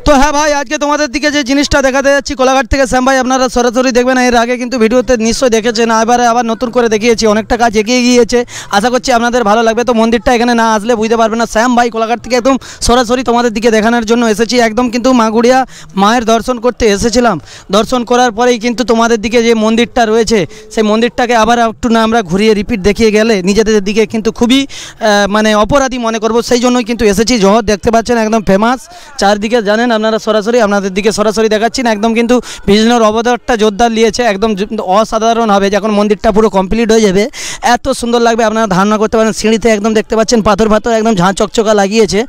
তো হ্যাঁ ভাই, আজকে তোমাদের দিকে যে জিনিসটা দেখাতে যাচ্ছি কোলাঘাট থেকে শ্যাম ভাই, আপনারা সরাসরি দেখবেন। এর আগে কিন্তু ভিডিওতে নিশ্চয়ই দেখেছেন, এবারে আবার নতুন করে দেখিয়েছি। অনেকটা কাজ এগিয়ে গিয়েছে, আশা করছি আপনাদের ভালো লাগবে। তো মন্দিরটা এখানে না আসলে বুঝতে পারবে না। শ্যাম ভাই কোলাঘাট থেকে একদম সরাসরি তোমাদের দিকে দেখানোর জন্য এসেছি। একদম কিন্তু মাগুড়িয়া মায়ের দর্শন করতে এসেছিলাম। দর্শন করার পরেই কিন্তু তোমাদের দিকে যে মন্দিরটা রয়েছে, সেই মন্দিরটাকে আবার একটু না আমরা ঘুরিয়ে রিপিট দেখিয়ে গেলে নিজেদের দিকে কিন্তু খুবই মানে অপরাধী মনে করবো। সেই জন্যই কিন্তু এসেছি। জহর দেখতে পাচ্ছেন একদম ফেমাস, চারদিকে জানেন আপনারা, সরাসরি আপনাদের দিকে সরাসরি দেখাচ্ছি না। একদম কিন্তু বিষ্ণুর অবতারটা জোরদার নিয়েছে, একদম অসাধারণ হবে। যখন মন্দিরটা পুরো কমপ্লিট হয়ে যাবে এত সুন্দর লাগবে, আপনারা ধারণা করতে পারেন। সিঁড়িতে একদম দেখতে পাচ্ছেন পাথর একদম ঝাঁ চকচকা লাগিয়েছে।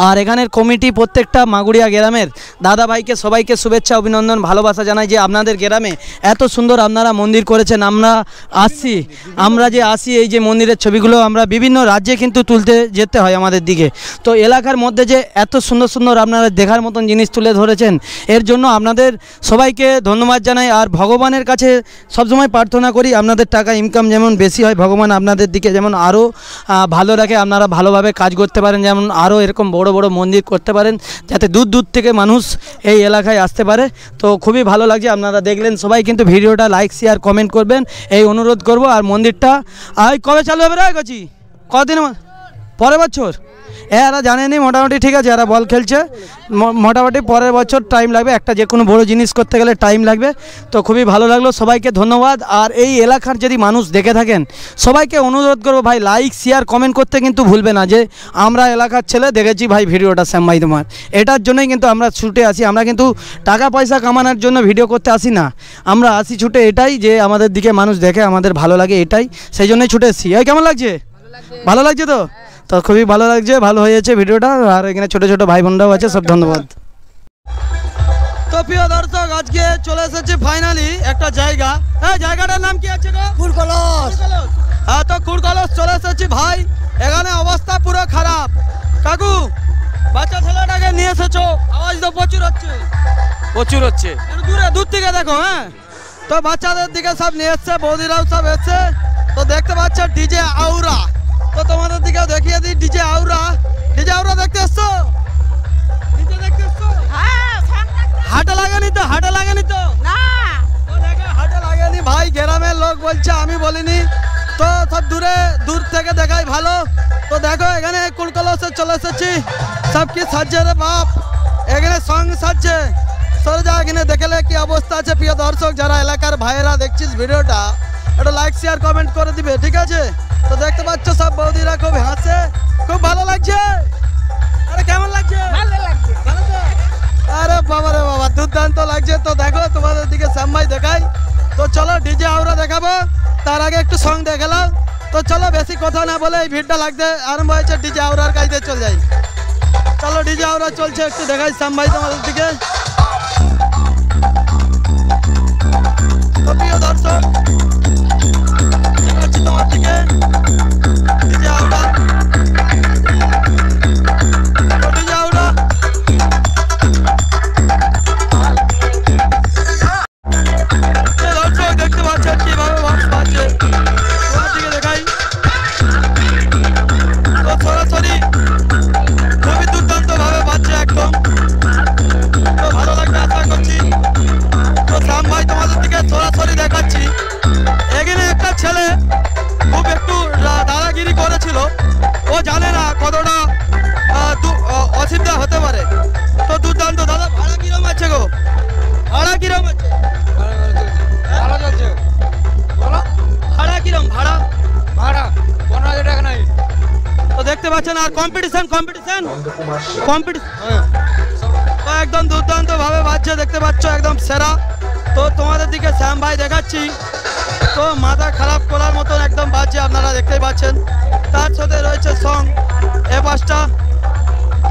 আর এখানের কমিটি প্রত্যেকটা মাগুড়িয়া গ্রামের দাদা ভাইকে সবাইকে শুভেচ্ছা অভিনন্দন ভালোবাসা জানাই যে আপনাদের গ্রামে এত সুন্দর আপনারা মন্দির করেছেন। আমরা যে আসি এই যে মন্দিরের ছবিগুলো আমরা বিভিন্ন রাজ্যে কিন্তু তুলতে যেতে হয় আমাদের দিকে। তো এলাকার মধ্যে যে এত সুন্দর সুন্দর আপনারা দেখার মতন জিনিস তুলে ধরেছেন, এর জন্য আপনাদের সবাইকে ধন্যবাদ জানাই। আর ভগবানের কাছে সবসময় প্রার্থনা করি আপনাদের টাকা ইনকাম যেমন বেশি হয়, ভগবান আপনাদের দিকে যেমন আরও ভালো রাখে, আপনারা ভালোভাবে কাজ করতে পারেন, যেমন আরও এরকম বড় বড় মন্দির করতে পারেন, যাতে দূর দূর থেকে মানুষ এই এলাকায় আসতে পারে। তো খুবই ভালো লাগছে, আপনারা দেখলেন। সবাই কিন্তু ভিডিওটা লাইক শেয়ার কমেন্ট করবেন এই অনুরোধ করব। আর মন্দিরটা কবে চালু হবে রে গেছি? কদিন পরের বছর? এরা জানেনি মোটামুটি, ঠিক আছে, এরা বল খেলছে, মোটামুটি পরের বছর টাইম লাগবে। একটা যে কোনো বড়ো জিনিস করতে গেলে টাইম লাগবে। তো খুবই ভালো লাগলো, সবাইকে ধন্যবাদ। আর এই এলাকার যদি মানুষ দেখে থাকেন সবাইকে অনুরোধ করবো ভাই লাইক শেয়ার কমেন্ট করতে কিন্তু ভুলবে না, যে আমরা এলাকার ছেলে দেখেছি ভাই ভিডিওটা শ্যাম ভাই তোমার। এটার জন্যই কিন্তু আমরা ছুটে আসি। আমরা কিন্তু টাকা পয়সা কামানোর জন্য ভিডিও করতে আসি না, আমরা আসি ছুটে এটাই যে আমাদের দিকে মানুষ দেখে আমাদের ভালো লাগে, এটাই সেই জন্যই ছুটে এসেছি। এই কেমন লাগছে? ভালো লাগছে তো? তো খুবই ভালো লাগছে, ভালো হয়েছে ভিডিওটা। আর এখানে ছোটো ছোটো ভাই বোনরাও আছে, সব ধন্যবাদ। তো প্রিয় দর্শক, আজকে চলে এসেছে ফাইনালি একটা জায়গা। হ্যাঁ, জায়গাটার নাম কি আছে গো? কুড়কলস। হ্যাঁ, তো কুড়কলস চলে এসেছি ভাই। এখানে অবস্থা পুরো খারাপ। কাকু, বাচ্চা ছেলেটাকে নিয়ে এসেছো, আওয়াজ তো প্রচুর হচ্ছে। দূর থেকে দেখো। হ্যাঁ, তো বাচ্চাদের দিকে সব নিয়ে এসছে, বৌদিরাও সব এসছে। তো দেখতে পাচ্ছ ডিজে আউরা। তো তোমাদের দিকেও দেখিয়ে দিই ডিজে আউরা দেখতে এসছো? ডিজে দেখতে এসছো? হাটে লাগেনি তো? না, হাটে লাগেনি ভাই, গ্রামের লোক বলছে, আমি বলিনি। তো সব দূর থেকে দেখাই ভালো। তো দেখো এখানে কুড়কলসে চলে এসেছি। সব কি সাজছে রে বাপ, এখানে সঙ্গ সাজছে। সরে যা, এখানে দেখলে কি অবস্থা আছে। প্রিয় দর্শক, যারা এলাকার ভাইয়েরা দেখছিস ভিডিওটা, একটু লাইক শেয়ার কমেন্ট করে দিবে, ঠিক আছে? তো দেখতে পাচ্ছ সব বৌদিরা খুব হাসে, খুব ভালো লাগছে। আরে কেমন লাগছে? ভালো তো? আরে বাবা রে বাবা, দুর্দান্ত লাগছে। তো দেখো তোমাদের দিকে শ্যাম ভাই দেখাই। তো চলো ডিজে আউরা দেখাবো, তার আগে একটু সং দেখালাম। তো চলো বেশি কথা না বলে এই ভিড়টা লাগতে আরম্ভ হয়েছে, ডিজে আউরার কাজে চলে যাই। চলো ডিজে আউরা চলছে, একটু দেখাই শ্যাম ভাই তোমাদের দিকে। তো প্রিয় দর্শক, তোমার দিকে ডিজে আউরা, ডিজে আউরা। দর্শক দেখতে পাচ্ছেন কিভাবে বক্স বাজছে, তোমার দিকে দেখাই। তো সরাসরি খুবই দুর্দান্ত ভাবে বাজছে একদম। তো ভালো লাগবে আশা করছি। তো শ্যাম ভাই তোমাদের দিকে সরাসরি দেখাচ্ছি। এখানে একটা ছেলে খুব একটু দাদাগিরি করেছিল, ও জানে না কতটা অসুবিধা হতে পারে। তো দুর্দান্ত। দাদা ভাড়া কিরম আছে গো? ভাড়া কিরম আছে? ভাড়া কিরম? ভাড়া 15,000 টাকা নাই। তো দেখতে পাচ্ছেন। আর কম্পিটিশন তো একদম দুর্দান্ত ভাবে বাজছে, দেখতে পাচ্ছ একদম সেরা। তো তোমাদের দিকে শ্যাম ভাই দেখাচ্ছি। তো মাথা খারাপ করার মতন একদম বাজছে, আপনারা দেখতেই পাচ্ছেন। তার সাথে রয়েছে সং এ পাঁচটা।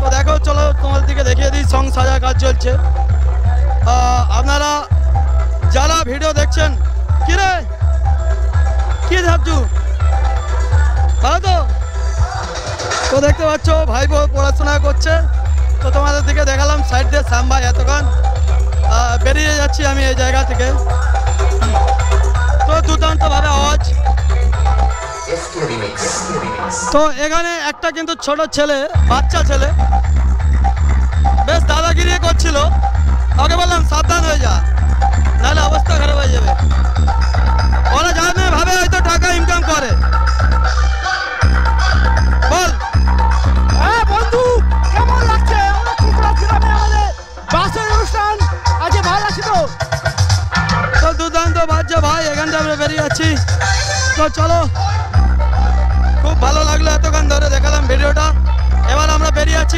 তো দেখো, চলো তোমাদের দিকে দেখিয়ে দিই, সং সাজা কাজ চলছে। আপনারা যারা ভিডিও দেখছেন, কি রে কি ভাবছু, ভালো তো? তো দেখতে পাচ্ছ ভাই পড়াশোনা করছে। তো তোমাদের দিকে দেখালাম সাইড দিয়ে শ্যাম ভাই। এতক্ষণ বেরিয়ে যাচ্ছি আমি এই জায়গা থেকে। তো দুর্দান্ত ভাবে আওয়াজ। তো এখানে একটা কিন্তু ছোট ছেলে, বাচ্চা ছেলে, বেশ দাদাগিরি করছিল। করে বেরিয়ে যাচ্ছি। তো চলো, খুব ভালো লাগলো এতক্ষণ ধরে দেখালাম ভিডিওটা। এবার আমরা বেরিয়ে যাচ্ছি।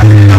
আর